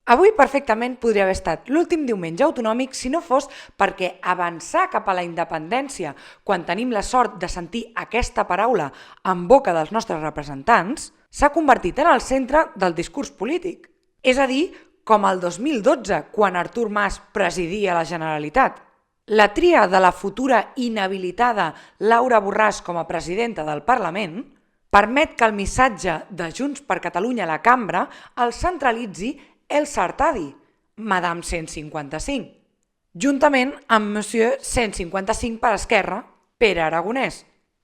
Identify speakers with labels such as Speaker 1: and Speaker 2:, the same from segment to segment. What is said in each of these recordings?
Speaker 1: Avui perfectament podria haver estat l'últim diumenge autonòmic si no fos perquè avançar cap a la independència quan tenim la sort de sentir aquesta paraula en boca dels nostres representants s'ha convertit en el centre del discurs polític. És a dir, com el 2012, quan Artur Mas presidia la Generalitat. La tria de la futura inhabilitada Laura Borràs com a presidenta del Parlament permet que el missatge de Junts per Catalunya a la cambra el centralitzi Elsa Artadi, Madame 155, juntament amb Monsieur 155 per Esquerra, Pere Aragonès.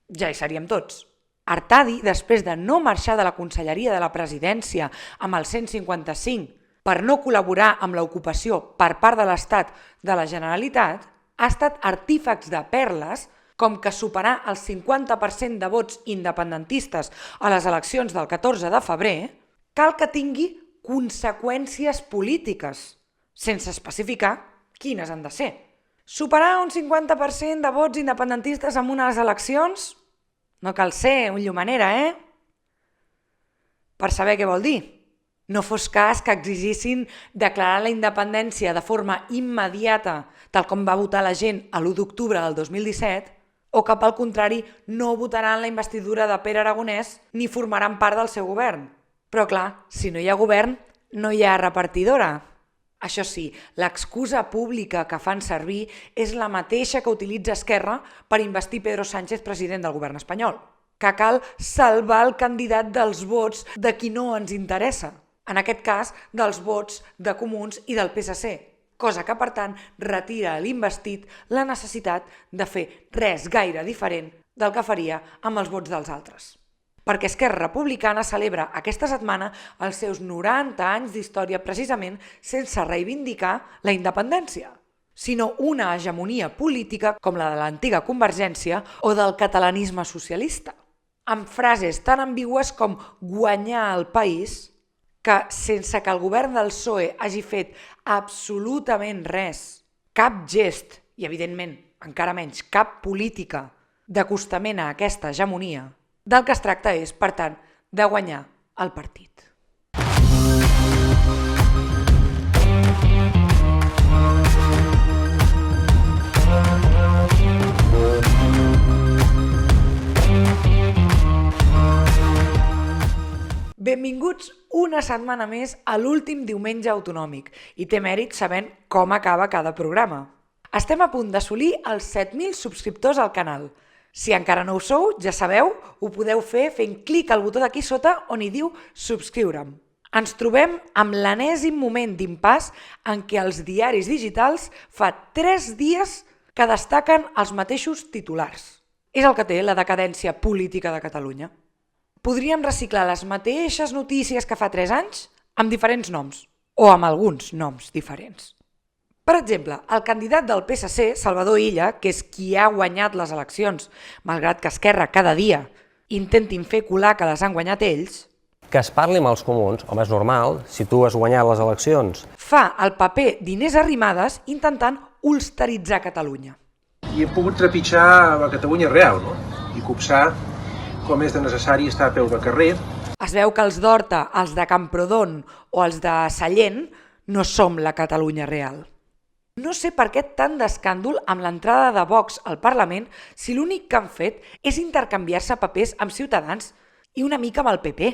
Speaker 1: Ja hi seríem tots. Artadi, després de no marxar de la Conselleria de la Presidència amb el 155 per no col·laborar amb l'ocupació per part de l'Estat de la Generalitat, ha estat artífex de perles com que superar el 50% de vots independentistes a les eleccions del 14 de febrer cal que tingui conseqüències polítiques, sense especificar quines han de ser. Superar un 50% de vots independentistes en unes eleccions? No cal ser un llumanera, per saber què vol dir. No fos cas que exigissin declarar la independència de forma immediata, tal com va votar la gent a l'1 d'octubre del 2017, o que pel contrari no votaran la investidura de Pere Aragonès ni formaran part del seu govern. Però clar, si no hi ha govern, no hi ha repartidora. Això sí, l'excusa pública que fan servir és la mateixa que utilitza Esquerra per investir Pedro Sánchez president del govern espanyol, que cal salvar el candidat dels vots de qui no ens interessa, en aquest cas dels vots de Comuns i del PSC, cosa que per tant retira a l'investit la necessitat de fer res gaire diferent del que faria amb els vots dels altres. Perquè Esquerra Republicana celebra aquesta setmana els seus 90 anys d'història precisament sense reivindicar la independència, sinó una hegemonia política com la de l'antiga Convergència o del catalanisme socialista, amb frases tan ambigües com guanyar el país, que sense que el govern del PSOE hagi fet absolutament res, cap gest i evidentment encara menys cap política d'acostament a aquesta hegemonia, del que es tracta és, per tant, de guanyar el partit. Benvinguts una setmana més a l'últim diumenge autonòmic i té mèrit sabent com acaba cada programa. Estem a punt d'assolir els 7.000 subscriptors al canal. Si encara no ho sou, ja sabeu, ho podeu fer fent clic al botó d'aquí sota on hi diu subscriure'm. Ens trobem amb l'enèsim moment d'impàs en què els diaris digitals fa 3 dies que destaquen els mateixos titulars. És el que té la decadència política de Catalunya. Podríem reciclar les mateixes notícies que fa 3 anys amb diferents noms, o amb alguns noms diferents. Per exemple, el candidat del PSC, Salvador Illa, que és qui ha guanyat les eleccions, malgrat que Esquerra cada dia intentin fer colar que les han guanyat ells,
Speaker 2: que es parli amb els comuns, home, és normal, si tu has guanyat les eleccions.
Speaker 1: Fa el paper d'Inés Arrimadas intentant ulsteritzar Catalunya.
Speaker 3: I hem pogut trepitjar la Catalunya real, no? I copsar com és de necessari estar a peu de carrer.
Speaker 1: Es veu que els d'Horta, els de Camprodon o els de Sallent no som la Catalunya real. No sé per què tant d'escàndol amb l'entrada de Vox al Parlament si l'únic que han fet és intercanviar-se papers amb Ciutadans i una mica amb el PP,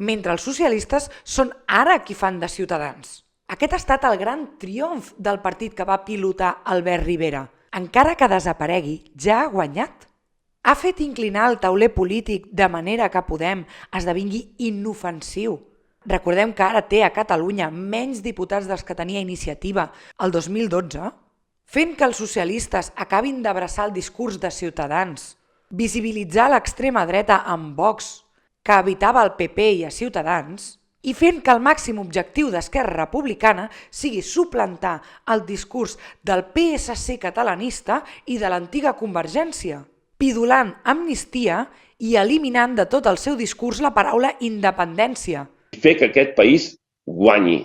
Speaker 1: mentre els socialistes són ara qui fan de Ciutadans. Aquest ha estat el gran triomf del partit que va pilotar Albert Rivera. Encara que desaparegui, ja ha guanyat. Ha fet inclinar el tauler polític de manera que Podem esdevingui inofensiu. Recordem que ara té a Catalunya menys diputats dels que tenia Iniciativa el 2012, fent que els socialistes acabin d'abraçar el discurs de Ciutadans, visibilitzar l'extrema dreta amb Vox, que evitava el PP i a Ciutadans, i fent que el màxim objectiu d'Esquerra Republicana sigui suplantar el discurs del PSC catalanista i de l'antiga Convergència, pidolant amnistia i eliminant de tot el seu discurs la paraula independència.
Speaker 4: Fer que aquest país guanyi.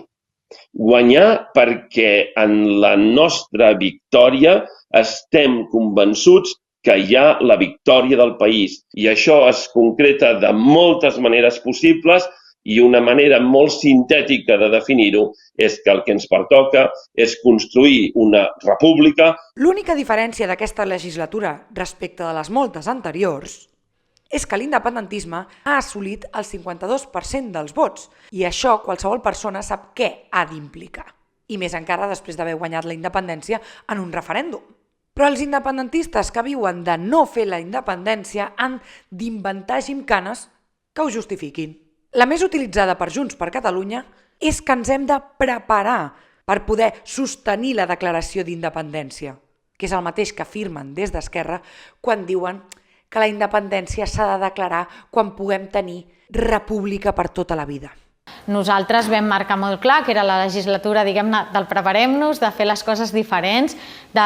Speaker 4: Guanyar perquè en la nostra victòria estem convençuts que hi ha la victòria del país. I això es concreta de moltes maneres possibles, I una manera molt sintètica de definir-ho és que el que ens pertoca és construir una república.
Speaker 1: L'única diferència d'aquesta legislatura respecte de les moltes anteriors és que l'independentisme ha assolit el 52% dels vots i això qualsevol persona sap què ha d'implicar. I més encara després d'haver guanyat la independència en un referèndum. Però els independentistes que viuen de no fer la independència han d'inventar gimcanes que ho justifiquin. La més utilitzada per Junts per Catalunya és que ens hem de preparar per poder sostenir la declaració d'independència, que és el mateix que afirmen des d'Esquerra quan diuen que la independència s'ha de declarar quan puguem tenir república per tota la vida.
Speaker 5: Nosaltres vam marcar molt clar que era la legislatura, diguem-ne, del preparem-nos, de fer les coses diferents, de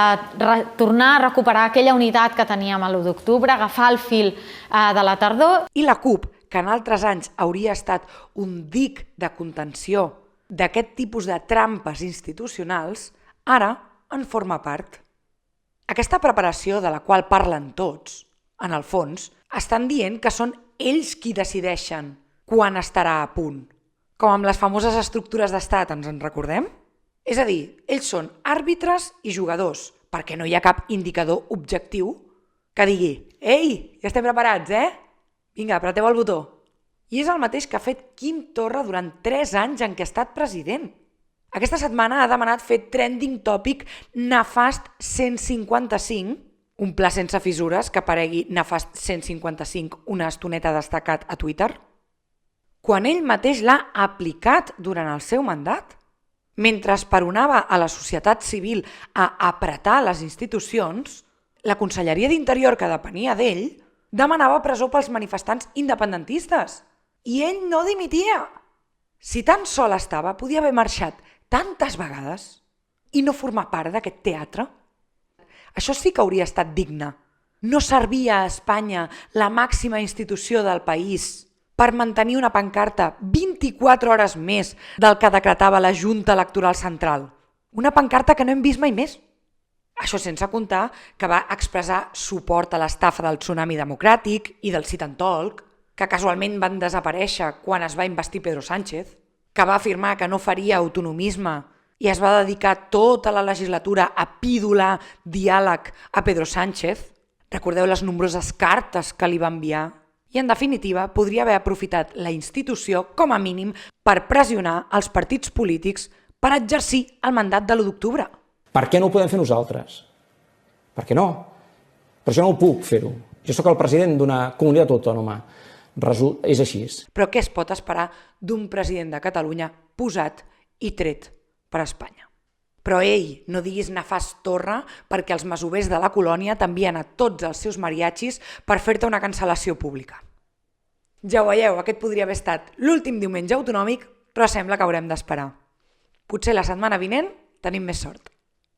Speaker 5: tornar a recuperar aquella unitat que teníem a l'1 d'octubre, agafar el fil de la tardor.
Speaker 1: I la CUP, que en altres anys hauria estat un dic de contenció d'aquest tipus de trampes institucionals, ara en forma part. Aquesta preparació de la qual parlen tots, en el fons, estan dient que són ells qui decideixen quan estarà a punt. Com amb les famoses estructures d'estat, ens en recordem? És a dir, ells són àrbitres i jugadors, perquè no hi ha cap indicador objectiu que digui «Ei, ja estem preparats, Vinga, apreteu el botó». I és el mateix que ha fet Quim Torra durant 3 anys en què ha estat president. Aquesta setmana ha demanat fer trending topic Nefast 155, un pla sense fissures que aparegui Nefast 155 una estoneta destacat a Twitter, quan ell mateix l'ha aplicat durant el seu mandat. Mentre esperonava a la societat civil a apretar les institucions, la Conselleria d'Interior, que depenia d'ell, demanava presó pels manifestants independentistes. I ell no dimitia. Si tan sol estava, podia haver marxat tantes vegades i no formar part d'aquest teatre. Això sí que hauria estat digne. No servia a Espanya, la màxima institució del país, per mantenir una pancarta 24 hores més del que decretava la Junta Electoral Central. Una pancarta que no hem vist mai més. Això sense comptar que va expressar suport a l'estafa del Tsunami Democràtic i del Sit and Talk, que casualment van desaparèixer quan es va investir Pedro Sánchez, que va afirmar que no faria autonomisme i es va dedicar tota la legislatura a pidolar diàleg a Pedro Sánchez. Recordeu les nombroses cartes que li va enviar? I, en definitiva, podria haver aprofitat la institució, com a mínim, per pressionar els partits polítics per exercir el mandat de l'1 d'octubre.
Speaker 6: Per què no ho podem fer nosaltres? Per què no? Per això no ho puc fer-ho. Jo sóc el president d'una comunitat autònoma. És així.
Speaker 1: Però què es pot esperar d'un president de Catalunya posat i tret per Espanya? Però ei, no diguis Nefast Torra perquè els masovers de la colònia t'envien a tots els seus mariachis per fer-te una cancel·lació pública. Ja ho veieu, aquest podria haver estat l'últim diumenge autonòmic, però sembla que haurem d'esperar. Potser la setmana vinent tenim més sort.